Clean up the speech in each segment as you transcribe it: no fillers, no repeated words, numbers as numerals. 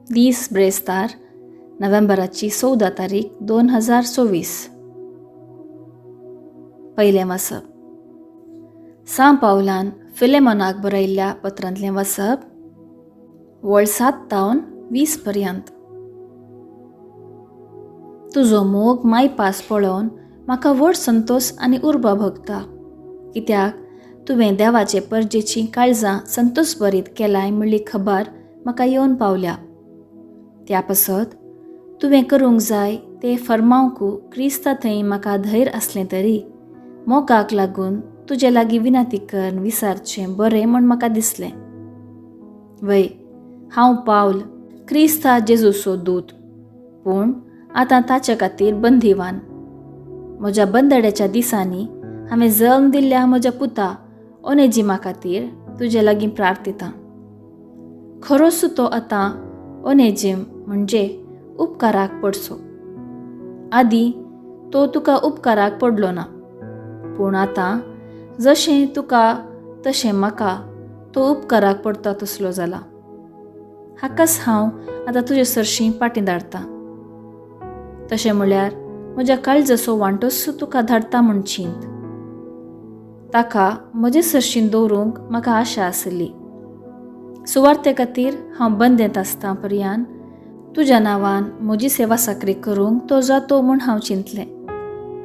10 ब्रेस्तार नोव्हेंबराची 14 तारीख 2024. पयलें वाचप. सा पावलान फिलेमोनाक बरयल्ल्या पत्रांतलें वाचप. वळ 7-20 पर्यंत. तुजो मोग मायपास पळोवन म्हाका व्हड संतोश आनी उर्बा भोगता, कित्याक तुवें देवाचे परजेचीं काळजां संतोश भरीत केलाय म्हणली खबर म्हाका येवन पावल्या. त्या पासत तुवें करूंक जाय तें फर्मावंकू क्रिस्ता थंय म्हाका धैर्य आसलें तरी मोगाक लागून तुजे लागीं विनंती करून विचारचें बरें म्हूण म्हाका दिसलें. वय, हांव पावल, क्रिस्ता जेजूचो दूत, पूण आतां ताचे खातीर बंदिवान. म्हज्या बंदड्याच्या दिसांनी हांवें जल्म दिल्ल्या म्हज्या पुता ओनेजिमा खातीर तुजे लागीं प्रार्थितां. खरोच तो आतां ओनेजिम म्हणजे उपकाराक पडचो. आदीं तो तुका उपकाराक पडलो ना, पूण आतां जशें तुका तशें म्हाका तो उपकाराक पडता तसलो जाला. हाकाच हांव आतां तुजे सरशीं पाटी धाडटां. तशें म्हळ्यार म्हज्या काळजाचो वांटोच तुका धाडटा म्हूण चिंत. ताका म्हजे सरशीं दवरूंक म्हाका आशा आसली. सुवार्ते खातीर हांव बंदेंत आसता पर्यान तुज्या नांवान म्हजी सेवा साकरी करूंक तो जातो म्हूण हांव चिंतलें.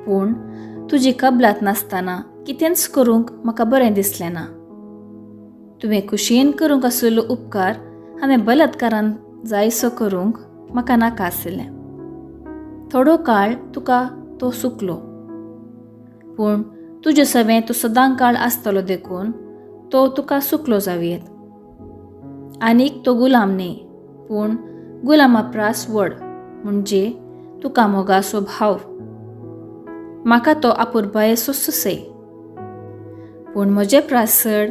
पूण तुजी कबलात नासतना कितेंच करूंक म्हाका बरें दिसलें ना. तुवें कुशीन करूंक आशिल्लो उपकार हांवें बलात्कारान जायसो करूंक म्हाका नाका आशिल्लें. थोडो काळ तुका तो चुकलो, पूण तुजे सवें तूं सदां काळ आसतलो देखून तो तुका चुकलो जावयेत. आनीक तो गुलाम न्ही, पूण गुलामा प्रास व्हड, म्हणजे तुका मोगाचो भाव. म्हाका तो आपुरबायेचो सुसय, पूण म्हजे प्रास चड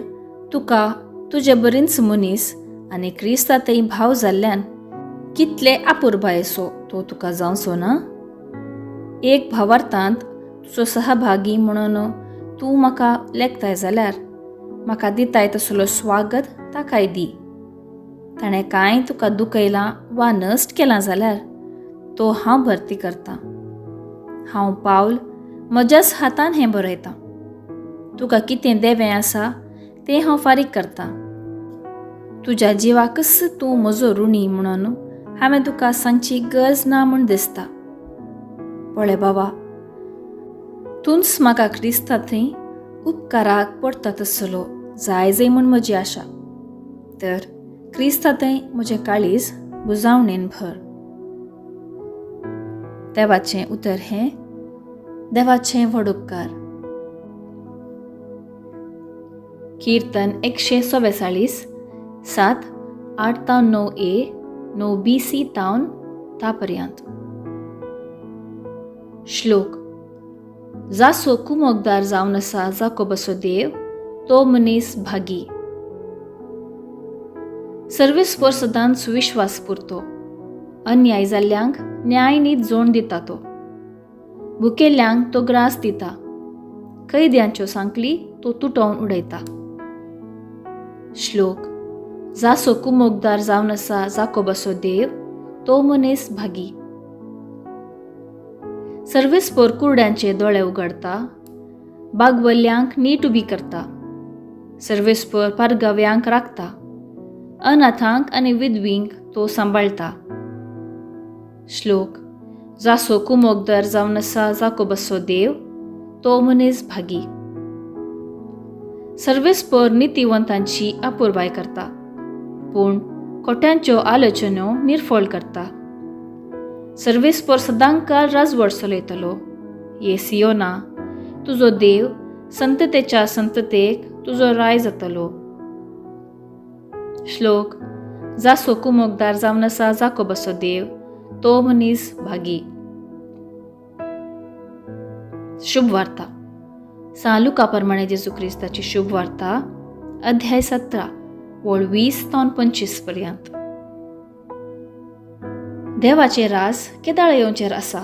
तुका तुजे बरींच मनीस आनी क्रिस्ता थंय भाव जाल्ल्यान कितले आपुरबायेचो तो तुका जावचो ना. एक भावार्थांत तुजो सहभागी म्हणून तूं म्हाका लेखताय जाल्यार म्हाका दिताय तसलो स्वागत ताकाय दी. ताणें कांय तुका दुखयलां वा नश्ट केलां जाल्यार तो हांव भरती करतां. हांव पावल म्हज्याच हातान हें बरयतां. तुका कितें देवें आसा तें हांव फारीक करतां. तुज्या जिवाकच तूं म्हजो ऋणी म्हणून हांवें तुका सांगची गरज ना म्हूण दिसता. पळय बाबा, तूंच म्हाका क्रिस्ता थंय उपकाराक पडटा तसलो जाय म्हूण म्हजी आशा. तर क्रिस्ता थंय म्हजें काळीज बुजावणेन भर. देवाचें उतर हें, देवाचें व्हड उपकार. कीर्तन 144, 7-8-9a, 9bc तावन तापर्यंत. श्लोक. जासो कुमोगदार जावन आसा जाकोबाचो देव, तो मनीस भागी. सर्वेस्पर सदांच विश्वास पुरतो. अन्याय जाल्ल्यांक न्याय नीत जोड दिता तो. भुकेल्ल्यांक तो ग्रास दिता. कैद्यांच्यो सांकली तो तुटोवन उडयता. श्लोक. जासो कुमोगदार जावन आसा जाकोबाचो देव, तो मनीस भागी. सर्वेस्पर कुरड्यांचे दोळे उगडता. बागवल्ल्यांक नीट उबी करता. सर्वेस्पर पारगाव्यांक राखता. अनाथांक आनी विधवींक तो सांबाळटा. श्लोक. जासो कुमोगदार जावन आसा जाकोबाचो देव, तो मनीस भागी. सर्वेस्पर नितीवंतांची आपुरबाय करता, पूण खोट्यांच्यो आलोचन्यो निर्फळ करता. सर्वेस्पर सदांकाळ राजवट चलयतलो. ये सियोना, तुजो देव संततेच्या संततेक तुजो राय जातलो. श्लोक. जासो कुमोगदार जावन आसा जाकोबाचो देव, तो मनीस भागी. शुभ वार्ता. सा लुका प्रमाणे जेजू क्रिस्ताची शुभ वार्ता, अध्याय 17, वळ 20-25 पर्यंत. देवाचे राज केदाळ येवचेर आसा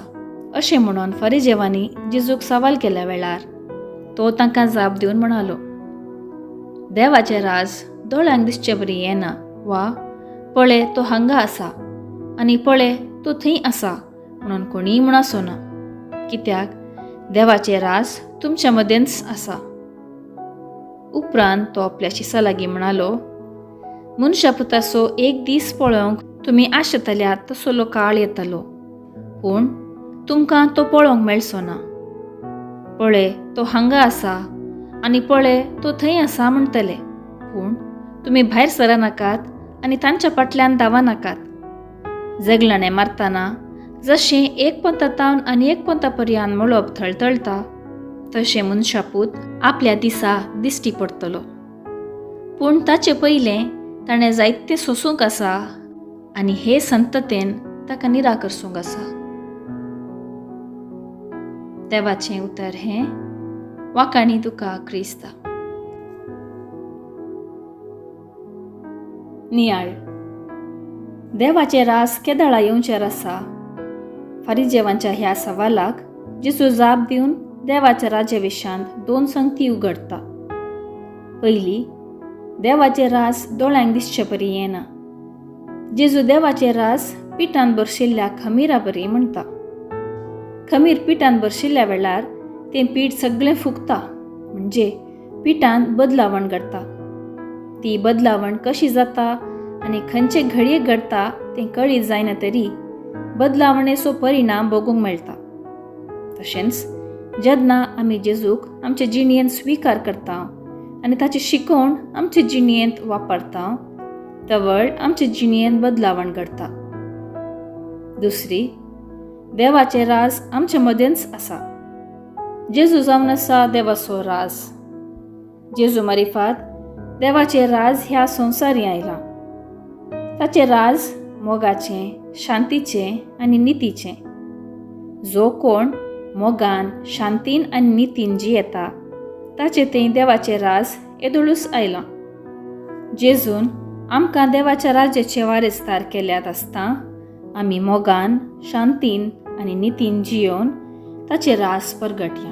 अशें म्हणून फरिजेवांनी जेजूक सवाल केल्या वेळार तो तांकां जाप दिवन म्हणालो, देवाचे राज दोळ्यांक दिसचे बरी येना, वा पळय तो हांगा आसा आनी पळय तो थंय आसा म्हणून कोणीय म्हूण आसना, कित्याक देवाचें राज तुमच्या मदेंच आसा. उपरांत तो आपल्याची लागीं म्हणालो, मनशा पुताचो एक दीस पळोवंक तुमी आशेतल्यात तसलो काळ येतलो, पूण तुमकां तो पळोवंक मेळचो ना. पळय तो हांगा आसा आनी पळय तो थंय आसा म्हणटले, पूण तुमी भायर सरनाकात आनी तांच्या फाटल्यान धांवनाकात. जगलणे मारतना जशें एक पंथातावन आनी एक पंथापर्यंत मळब थळथळटा, तशें मनशापूत आपल्या दिसा दिश्टी पडटलो. पूण ताचे पयलें ताणें जायते सोसूंक आसा आनी हे संततेन ताका निराकरसूंक आसा. देवाचें उतर हें, वाकाणी तुका क्रिस्ता. नियाळ. देवाचें रास केदाळा येवचेर आसा. फारिजेवांच्या ह्या सवालाक जेजू जाप दिवन देवाच्या राज्याविशांत 2 संगती उगडटा. पयली, देवाचें रास दोळ्यांक दिसचे परी येना. जेजू देवाचें रास पिठान भरशिल्ल्या खमीरा बरी म्हणटा. खमीर पिठान भरशिल्ल्या वेळार तें पीठ सगळें फुगता, म्हणजे पिठान बदलावण घडटा. ती बदलावण कशी जाता आनी खंयचे घडये घडटा तें कळीत जायना तरी बदलावणेचो परिणाम भोगूंक मेळटा. तशेंच जेन्ना आमी जेजूक आमचे जिणेंत स्विकार करता आनी ताची शिकवण आमचे जिणेंत वापरता, तवळ आमचे जिणेंत बदलावण घडटा. दुसरी, देवाचें राज आमचे मदेंच आसा. जेजू जावन आसा देवाचो राज. जेजू मारिफात देवाचें राज ह्या संवसारी आयलां. ताचें राज मोगाचें, शांतीचें आनी नितीचें. जो कोण मोगान, शांतीन आनी नितीन जियेता, ताचें तें देवाचें राज येदोळूच आयलां. जेजून आमकां देवाच्या राज्याचे वारेस्तार केल्यात आसता आमी मोगान, शांतीन आनी नितीन जियोन ताचें रास परगटया.